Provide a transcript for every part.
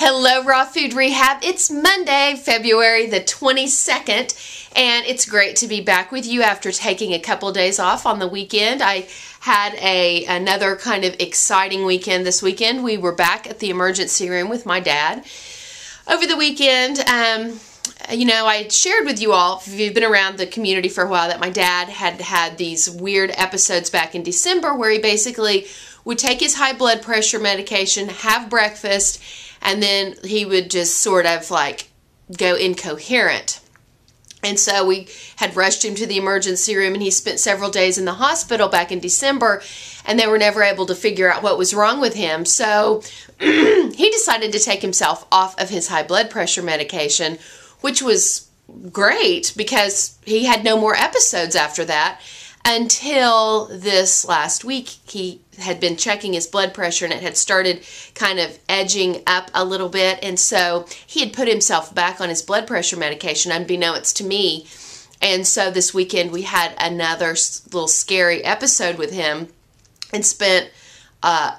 Hello, Raw Food Rehab. It's Monday, February the 22nd, and it's great to be back with you after taking a couple days off on the weekend. I had another kind of exciting weekend this weekend. We were back at the emergency room with my dad. Over the weekend, I shared with you all, if you've been around the community for a while, that my dad had these weird episodes back in December where he basically would take his high blood pressure medication, have breakfast, and then he would just sort of like go incoherent. And so we had rushed him to the emergency room, and he spent several days in the hospital back in December, and they were never able to figure out what was wrong with him. So he decided to take himself off of his high blood pressure medication, which was great because he had no more episodes after that until this last week. He had been checking his blood pressure and it had started kind of edging up a little bit, and so he had put himself back on his blood pressure medication unbeknownst to me. And so this weekend we had another little scary episode with him and spent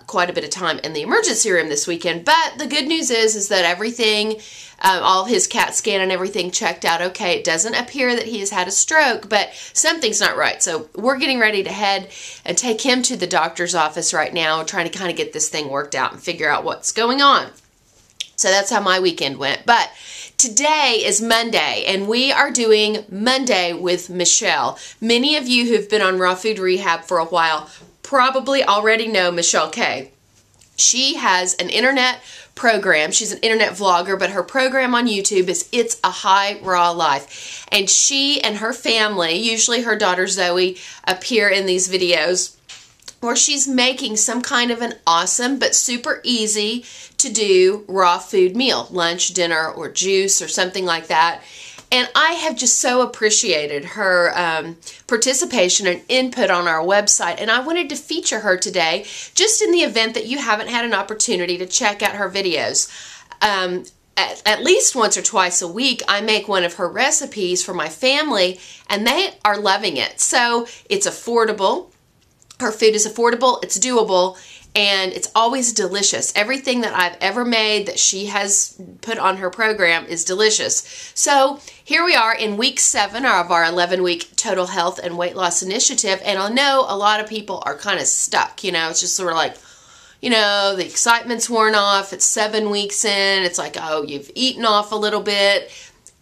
quite a bit of time in the emergency room this weekend. But the good news is that everything, all his CAT scan and everything checked out okay. It doesn't appear that he has had a stroke, but something's not right. So we're getting ready to head and take him to the doctor's office right now, trying to kind of get this thing worked out and figure out what's going on. So that's how my weekend went. But today is Monday, and we are doing Monday with Michelle. Many of you who've been on Raw Food Rehab for a while probably already know Michelle K. She has an internet program. She's an internet vlogger, but her program on YouTube is It's a High Raw Life. And she and her family, usually her daughter Zoe, appear in these videos where she's making some kind of an awesome but super easy to do raw food meal, lunch, dinner, or juice, or something like that. And I have just so appreciated her participation and input on our website. And I wanted to feature her today, just in the event that you haven't had an opportunity to check out her videos. At least once or twice a week, I make one of her recipes for my family, and they are loving it. So it's affordable. Her food is affordable, it's doable, and it's always delicious. Everything that I've ever made that she has put on her program is delicious. So here we are in week 7 of our 11-week total health and weight loss initiative. And I know a lot of people are kind of stuck. It's just sort of like, the excitement's worn off. It's 7 weeks in. It's like, oh, you've eaten off a little bit.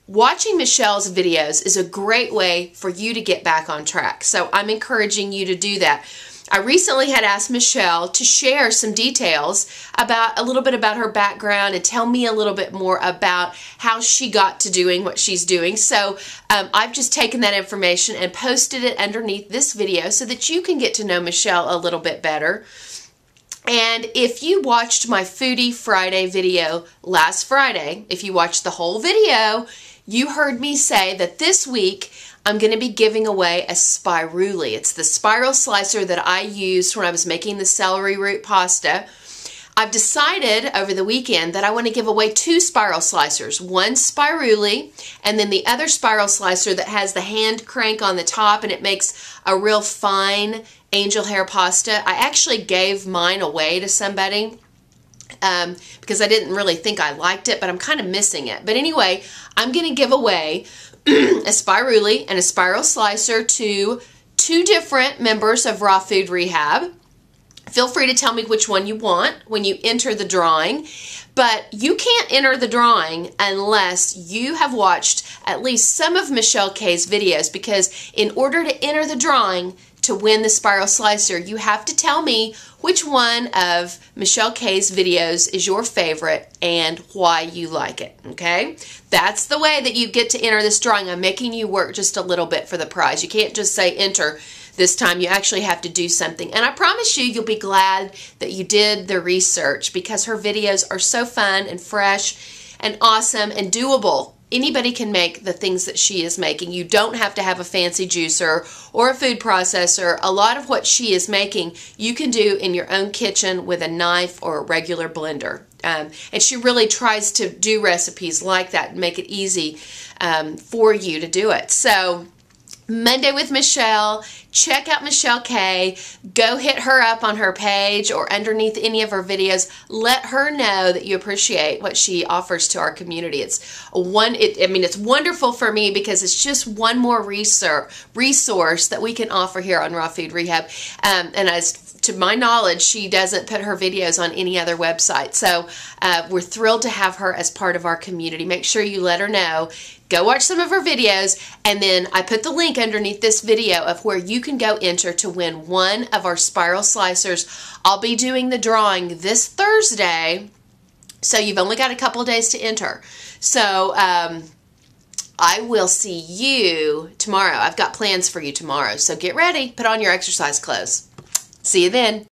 Watching Michelle's videos is a great way for you to get back on track. So I'm encouraging you to do that. I recently had asked Michelle to share some details about a little bit about her background and tell me a little bit more about how she got to doing what she's doing. So I've just taken that information and posted it underneath this video so that you can get to know Michelle a little bit better. And if you watched my Foodie Friday video last Friday, if you watched the whole video, you heard me say that this week I'm going to be giving away a spiruli. It's the spiral slicer that I used when I was making the celery root pasta. I've decided over the weekend that I want to give away 2 spiral slicers. One spiruli, and then the other spiral slicer that has the hand crank on the top, and it makes a real fine angel hair pasta. I actually gave mine away to somebody because I didn't really think I liked it, but I'm kind of missing it. But anyway, I'm going to give away a spiruli and a spiral slicer to 2 different members of Raw Food Rehab. Feel free to tell me which one you want when you enter the drawing, but you can't enter the drawing unless you have watched at least some of Michelle K's videos, because in order to enter the drawing to win the spiral slicer, you have to tell me which one of Michelle K's videos is your favorite and why you like it, okay? That's the way that you get to enter this drawing. I'm making you work just a little bit for the prize. You can't just say enter this time. You actually have to do something. And I promise you, you'll be glad that you did the research, because her videos are so fun and fresh and awesome and doable. Anybody can make the things that she is making. You don't have to have a fancy juicer or a food processor. A lot of what she is making you can do in your own kitchen with a knife or a regular blender. And she really tries to do recipes like that and make it easy for you to do it. So Monday with Michelle. Check out Michelle K. Go hit her up on her page or underneath any of her videos. Let her know that you appreciate what she offers to our community. It's wonderful for me because it's just one more resource that we can offer here on Raw Food Rehab. And as to my knowledge, she doesn't put her videos on any other website. So we're thrilled to have her as part of our community. Make sure you let her know. Go watch some of her videos, and then I put the link underneath this video of where you can go enter to win one of our spiral slicers. I'll be doing the drawing this Thursday, so you've only got a couple days to enter. So I will see you tomorrow. I've got plans for you tomorrow, so get ready. Put on your exercise clothes. See you then.